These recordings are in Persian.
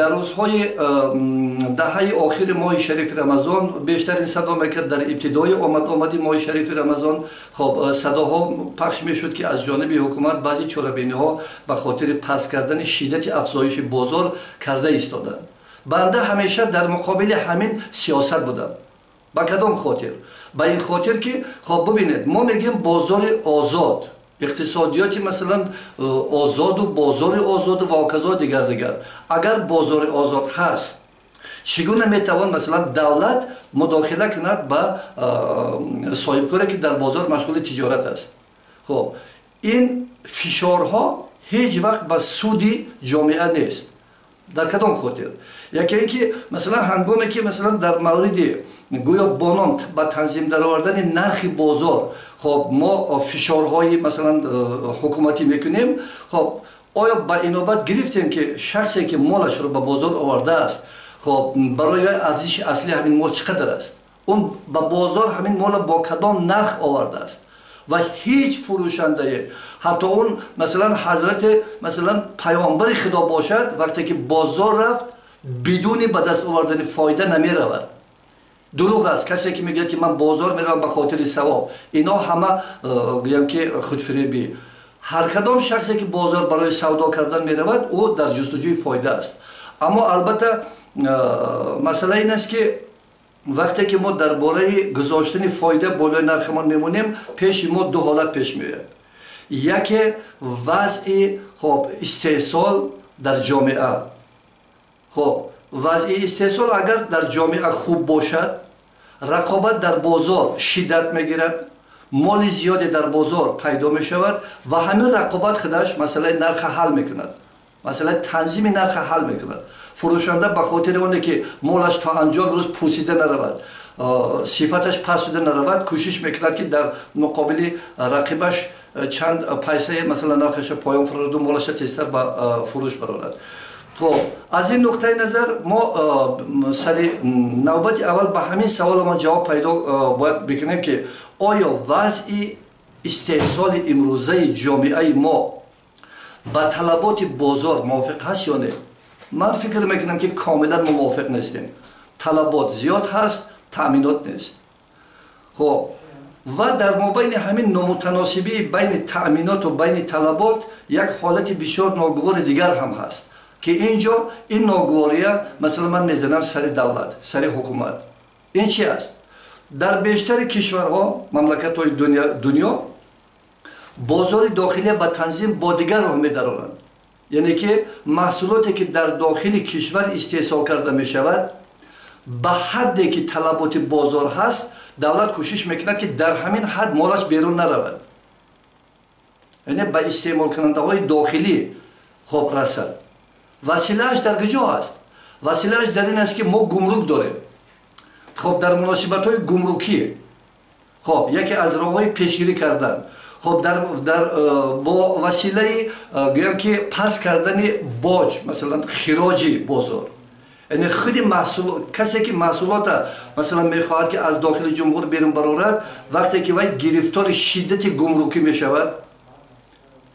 در روزهای دهه آخر ماه شریف رمضان بیشترین صدا میکرد در ابتدای آمدی ماه شریف رمضان خب صداها پخش میشد که از جانب حکومت بعضی چرابینی ها به خاطر پست کردن شدت افزایش بازار کرده ایستادند. بنده همیشه در مقابل همین سیاست بودم. با کدام خاطر؟ با این خاطر که خب ببینید ما میگیم بازار آزاد، اقتصادیاتی مثلا آزاد و بازار آزاد و واقعا دیگر. اگر بازار آزاد هست چگونه میتوان مثلا دولت مداخله کند با صاحبکاری که در بازار مشغول تجارت است؟ خب این فشارها هیچ وقت به سود جامعه نیست. در کدام خاطر؟ یکی اینکه مثلا هنگامی که مثلا در مورد گویا بانان با تنظیم در آوردن نرخ بازار خب ما فشارهای مثلا حکومتی میکنیم، خب آیا با اینوبت گرفتیم که شخصی که مالش رو به بازار آورده است خب برای ارزش اصلی همین مال چقدر است؟ اون به بازار همین مال با کدام نرخ آورده است؟ و هیچ فروشنده، حتی اون مثلا حضرت مثلا پیامبر خدا باشد، وقتی که بازار رفت بدون به دست آوردن فایده نمی رود. دروغ است کسی که میگه که من بازار میرم به خاطر ثواب. اینا همه گویم که خودفریبی. هر کدام شخصی که بازار برای سودا کردن میرود او در جستجوی فایده است. اما البته مسئله این است که وقتی که ما درباره گذاشتن فایده بالای نرخمان میمونیم، پیش ما دو حالت پیش میاد. یکی وضع خب استحصال در جامعه. خب وضع استحصال اگر در جامعه خوب باشد، رقابت در بازار شدت میگیرد، مال زیادی در بازار پیدا می شود و همین رقابت خودش مسئله نرخ حل میکند، مسئله تنظیم نرخ حل میکند. فروشنده به خاطر اونه که مالش تا انجام روز پوسیده نرود، صفتش پسوده نرود، کوشش میکند که در مقابل رقیبش چند پیسه مثلا نرخش پایان فرارد و مالش تیزتر به فروش برآورد. خب از این نقطه نظر ما سر نوبت اول به همین سوال ما جواب پیدا باید بکنیم که آیا وضع استحصال امروزه جامعه ما با طلبات بازار موافق هست یا نه؟ من فکر میکنم که کاملا موافق نیستیم. طلبات زیاد هست، تأمینات نیست. خب و در مابین همین نامتناسبی بین تأمینات و بین طلبات یک حالت بسیار ناگوار دیگر هم هست که اینجا این ناگواریه مثلا من میزنم سر دولت، سر حکومت. این چی است؟ در بیشتر کشورها، مملکت‌های دنیا بازار داخلی با تنظیم با دیگر راه می‌دارند. یعنی که محصولاتی که در داخل کشور استحصال کرده می شود به حدی که طلبات بازار هست، دولت کوشش میکند که در همین حد مالش بیرون نرود، یعنی به استعمال کننده های داخلی خب رسد. وسیلهش در کجا است؟ وسیلهش در این است که ما گمرک داریم. خب در مناسبت های گمرکی خب یکی از راه های پیشگیری کردن خب در با وسیله گویم که پس کردن باج، مثلا خراج بازار، یعنی خود محصول کسی که محصولات مثلا میخواهد که از داخل جمهور بیرون برآورد، وقتی که وی گرفتار شدت گمرکی میشود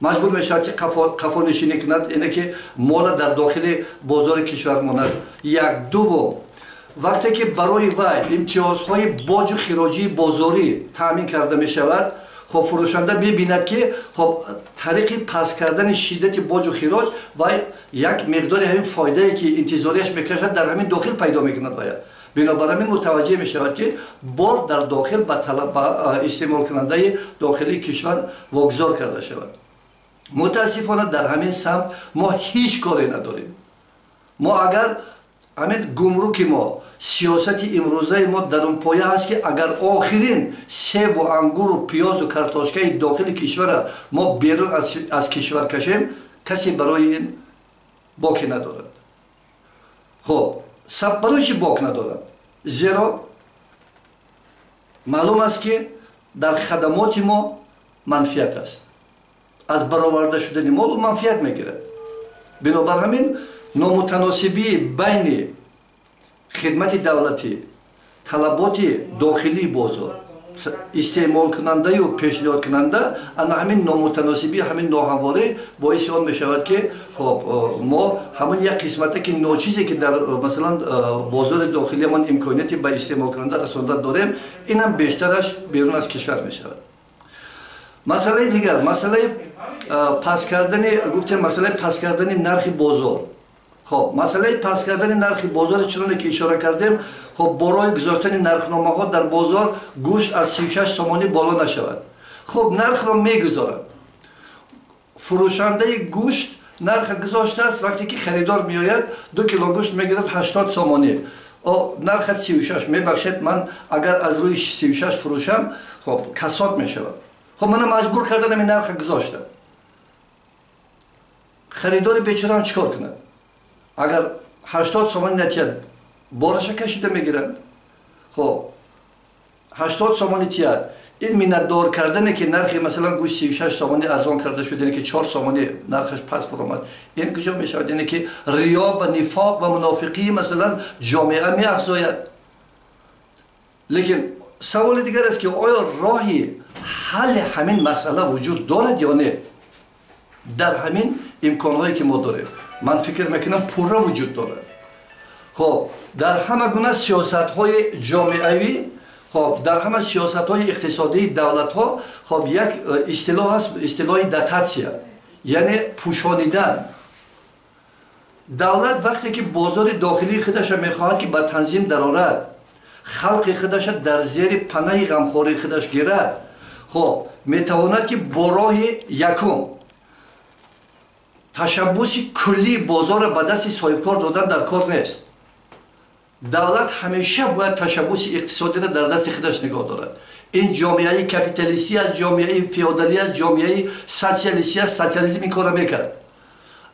مجبور میشود که قفا نشینی کند، اینه که مال در داخل بازار کشور ماند. یک. دوم، وقتی که برای وی امتیازهای باج و خراجی بازاری تامین کرده می شود، خب فروشنده می‌بیند که خب طریق پس کردن شدت باج و خراج و یک مقدار همین فایده که انتظاریش میکشد در همین داخل پیدا میکند. بنابراین متوجه می شود که بار در داخل با استعمال کننده داخلی کشور واگذار کرده شود. متاسفانه در همین سمت ما هیچ کاری نداریم. ما اگر همین گمرک ما، سیاست امروزه ما در اون پایه هست که اگر آخرین سیب و انگور و پیاز و کارتاشکای داخل کشور ما بیرون از کشور کشیم، کسی برای این باکی ندارد. خب برای چی باک ندارد؟ زیرا معلوم است که در خدمات ما منفیت است. از برآورده شدن مال و منفیت میگیرد. بنابر همین نامتناسبی بین خدمت دولتی، طلبات داخلی بازار استعمال کننده و پیشنهاد کننده انا همین نامتناسبی همین ناهمواری باعث آن می شود که خب ما همون یک قسمتی که ناچیزی که در مثلا بازار داخلی من امکانیتی به استعمال کننده رسانده داریم اینم بیشترش بیرون از کشور می شود. مسئله دیگر مسئله پس کردن گفتیم مسئله پس کردن نرخ بازار. خب مسئله پس کردن نرخ بازار چنانه که اشاره کردیم خب برای گذاشتن نرخنامه ها در بازار گوشت از 36 سومانی بالا نشود. خب نرخ را میگذارند فروشنده گوشت نرخ گذاشته است وقتی که خریدار میآید 2 کیلو گوشت میگیرد 80 سومانی نرخ 36 میبخشید من اگر از روی 36 فروشم خب کساد میشود. خب من مجبور کردم این نرخ گذاشتم خریدار بیچاره هم چیکار کند؟ اگر 80 سومانی نتیاد بارش کشیده میگیرند. خب 80 سومانی تیاد این منتدار کردنه که نرخ مثلا گوشت 36 سومانی ارزان کرده شده اینه که 4 سومانی نرخش پس فرامد این کجا میشود؟ اینه که ریا و نفاق و منافقی مثلا جامعه می افزاید. لیکن سوال دیگر است که آیا راهی حل همین مسئله وجود دارد یا نه؟ در همین امکانهایی که ما داریم من فکر میکنم پورا وجود دارد. خب در همه گونه سیاست های جامعوی خب در همه سیاست های اقتصادی دولت ها خب یک اصطلاح هست اصطلاح داتاسیا یعنی پوشانیدن. دولت وقتی که بازار داخلی خودش میخواهد که به تنظیم درآورد خلق خودش در زیر پناه غمخواری خودش گیرد خب میتواند که با راه یکم تشبث کلی بازار را به دست صاحبکار دادن در کار نیست. دولت همیشه باید تشبث اقتصادی را در دست خودش نگاه دارد. این جامعه کپیتالیستی از جامعه فئودالی از جامعه سوسیالیستی از سوسیالیسم این کار میکرد.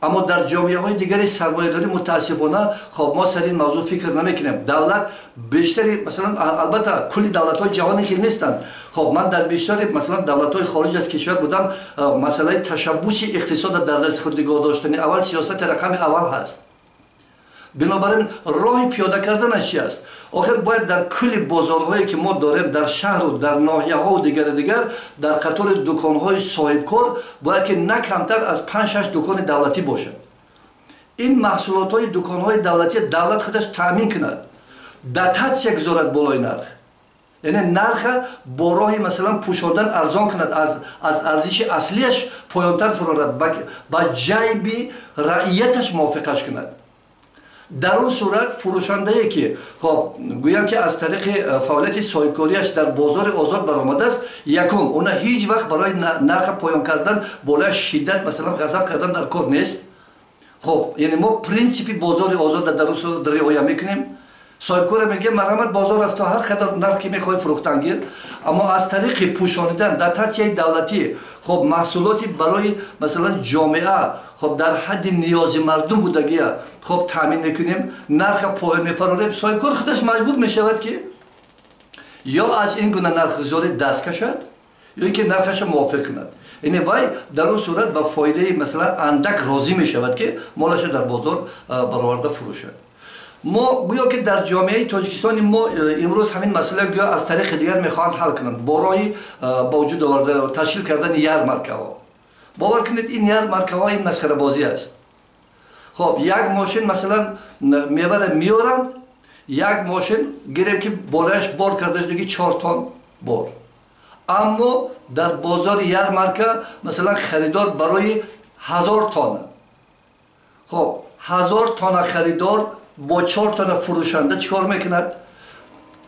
اما در جامعه های دیگری سرمایه‌داری متاسفانه خب ما سر این موضوع فکر نمیکنیم. دولت بیشتری مثلا البته کلی دولت های جهانی که نیستند. خب من در بیشتر مثلا دولت های خارج از کشور بودم مسئله تشبث اقتصاد در دست خود نگاه داشتن اول سیاست رقم اول هست. بنابراین راه پیاده کردن چی است؟ آخر باید در کل بازارهایی که ما داریم در شهر و در ناحیه ها و دیگر در قطار دکان های صاحبکار باید که نه کمتر از 5-6 دکان دولتی باشد. این محصولات های دکان های دولتی دولت خودش تامین کند داتاسیا گذارد بالای نرخ یعنی نرخ با راه مثلا پوشاندن ارزان کند از ارزش اصلیش پایانتر فرارد با جیب رعیتش موافقش کند. در اون صورت فروشنده ای که خب گویم که از طریق فعالیت صاحبکاریش در بازار آزاد برآمده است یکم اون هیچ وقت برای نرخ پایان کردن بالای شدت مثلا غضب کردن در کار نیست. خب یعنی ما پرینسیپی بازار آزاد در اون صورت رعایت میکنیم. صاحبکار میگه مرحمت بازار است تا هر قدر نرخ که میخوای فروختن گیر اما از طریق پوشانیدن داتاسیای دولتی خب محصولاتی برای مثلا جامعه خب در حد نیاز مردم بودگی خب تامین میکنیم نرخ پایین میفراریم. صاحبکار خودش مجبور میشود که یا از این گونه نرخگذاری دست کشد یا اینکه نرخش موافق کند. یعنی وای در اون صورت با فایده مثلا اندک راضی میشود که مالش در بازار برآورده فروشد. ما گویا که در جامعه تاجیکستان ما امروز همین مسئله گویا از طریق دیگر میخواهند حل کنند برای با وجود آورده تشکیل کردن یارمارکه ها. باور کنید این یارمارکه ها این مسخره بازی است. خب یک ماشین مثلا میوه میارند یک ماشین گیریم که بالایش بار کرده شده 4 تن بار اما در بازار یارمارکه مثلا خریدار برای 1000 تن خب 1000 تن خریدار با 4 تن فروشنده چیکار میکند؟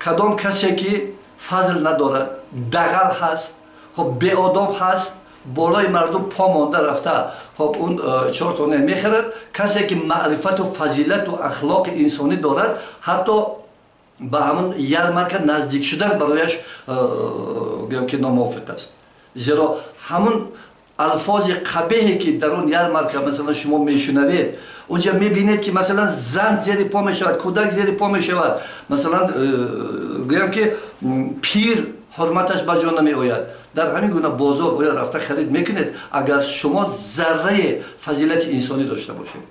کدام کسی که فضل نداره دغل هست خب بی‌آداب هست بالای مردم پا مانده رفته خب اون 4 تانه میخرد. کسی که معرفت و فضیلت و اخلاق انسانی دارد حتی به همون یارمارکه نزدیک شدن برایش گویم که ناموافق است. زیرا همون الفاظ قبیحی که در اون یارمارکه مثلا شما میشنوید اونجا میبینید که مثلا زن زیر پا میشود کودک زیر پا میشود مثلا گویم که پیر حرمتش به جا نمی آید. در همین گونه بازار آیا رفته خرید میکنید اگر شما ذره فضیلت انسانی داشته باشید.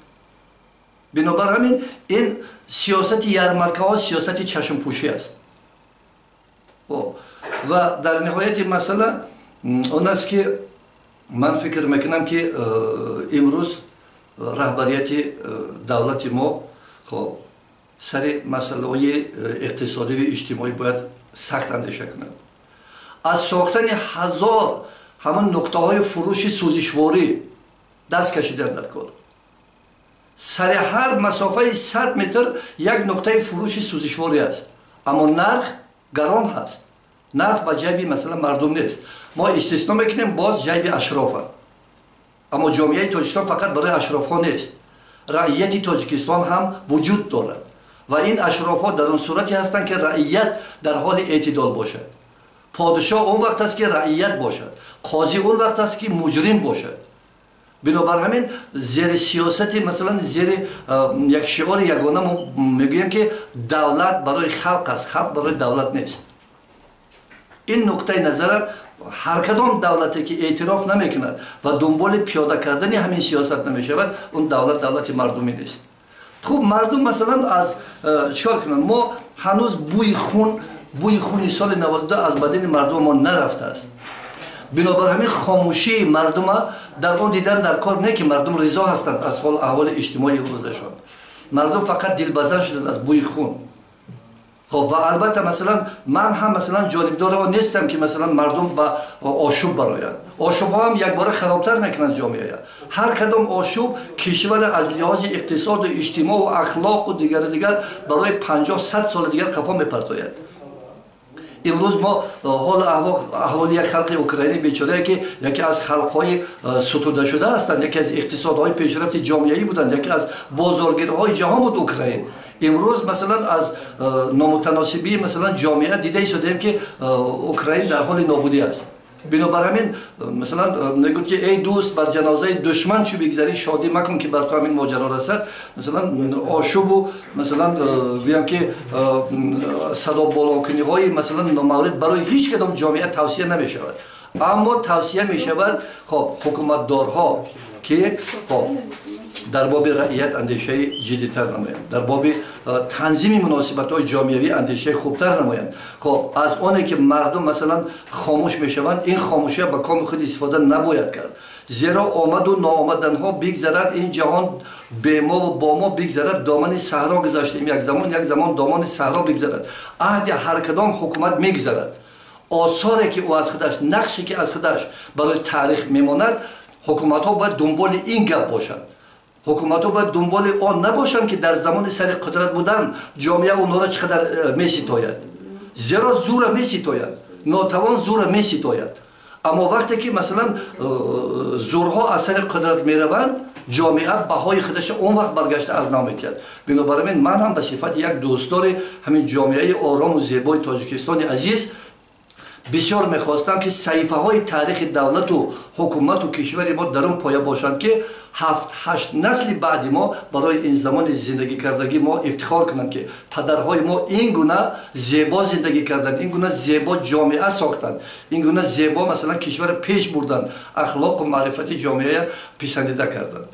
بنابر همین این سیاست یارمارکه ها سیاست چشم پوشی است. و در نهایت مسئله اون است که من فکر میکنم که امروز رهبریت دولت ما خب سر مسئله اقتصادی و اجتماعی باید سخت اندیشه کنند. از ساختن هزار همان نقطه های فروش سوزشواری دست کشیدن در کار. سر هر مسافه 100 متر یک نقطه فروش سوزشواری است، اما نرخ گران هست. نرخ با جیب مثلا مردم نیست. ما استثنا میکنیم باز جیب اشراف هست. اما جامعه تاجیکستان فقط برای اشراف ها نیست، رعیت تاجیکستان هم وجود دارد و این اشراف ها در اون صورتی هستند که رعیت در حال اعتدال باشد. پادشاه اون وقت است که رعیت باشد، قاضی اون وقت است که مجرم باشد. بنابر همین زیر سیاست مثلا زیر یک شعار یگانه ما میگوییم که دولت برای خلق است، خلق برای دولت نیست. این نقطه نظر هر کدام دولتی که اعتراف نمیکند و دنبال پیاده کردن همین سیاست نمیشود، اون دولت مردمی نیست. خب مردم مثلا از چیکار کنن؟ ما هنوز بوی خون سال 92 از بدن مردم ما نرفته است. بنابر همین خاموشی مردم در اون دیدن در کار نه که مردم رضا هستند از حال احوال اجتماعی روزشان. مردم فقط دلبزن شدند از بوی خون. خب و البته مثلا من هم مثلا جانبدار آن نیستم که مثلا مردم با آشوب برآیند. آشوب ها هم یک بار خرابتر میکنند جامعه. هر کدام آشوب کشور از لحاظ اقتصاد و اجتماع و اخلاق و دیگر برای 50-100 سال دیگر قفا میپرتاید. امروز ما حال احوال یک خلق اوکراینی بیچاره که یکی از خلق‌های ستوده شده هستند، یکی از اقتصادهای پیشرفت جامعه‌ای بودند، یکی از بازارگرهای جهان بود اوکراین. امروز مثلا از نامتناسبی مثلا جامعه دیده شدیم که اوکراین در حال نابودی است. بنابر همین مثلا نگوید که ای دوست بر جنازه دشمن چو بگذری شادی مکن که بر تو همین ماجرا رسد. مثلا آشوب و مثلا گویم که صدا بالاکنی های مثلا نامورد برای هیچ کدام جامعه توصیه نمی شود. اما توصیه می شود خب حکومتدارها که خب در باب رعیت اندیشه جدی‌تر نمایند، در باب تنظیم مناسبت‌های جامعه‌ای اندیشه خوبتر نمایند. خب از آنه که مردم مثلا خاموش میشوند، این خاموشی به کام خود استفاده نباید کرد، زیرا آمد و ناآمدنها بگذرد، این جهان به ما و با ما بگذرد. دامن صحرا گذاشتیم، یک زمان دامن صحرا بگذرد. عهد هر کدام حکومت میگذرد. آثاری که او از خودش، نقشی که از خودش برای تاریخ میماند، حکومت‌ها باید دنبال این گپ باشند. حکومت‌ها باید دنبال آن نباشند که در زمان سر قدرت بودن جامعه اونها را چقدر می‌ستاید. زیرا زور می‌ستاید، ناتوان زور می‌ستاید. اما وقتی که مثلا زورها از سر قدرت میروند، جامعه بهای خودش اون وقت برگشته از نام می‌کند. بنابراین من هم به صفت یک دوستدار همین جامعه آرام و زیبای تاجیکستان عزیز بسیار میخواستم که صحیفه های تاریخ دولت و حکومت و کشور ما در اون پایه باشند که 7-8 نسل بعد ما برای این زمان زندگی کردگی ما افتخار کنند که پدرهای ما این گونه زیبا زندگی کردند، این گونه زیبا جامعه ساختند، این گونه زیبا مثلا کشور پیش بردند، اخلاق و معرفت جامعه پسندیده کردند.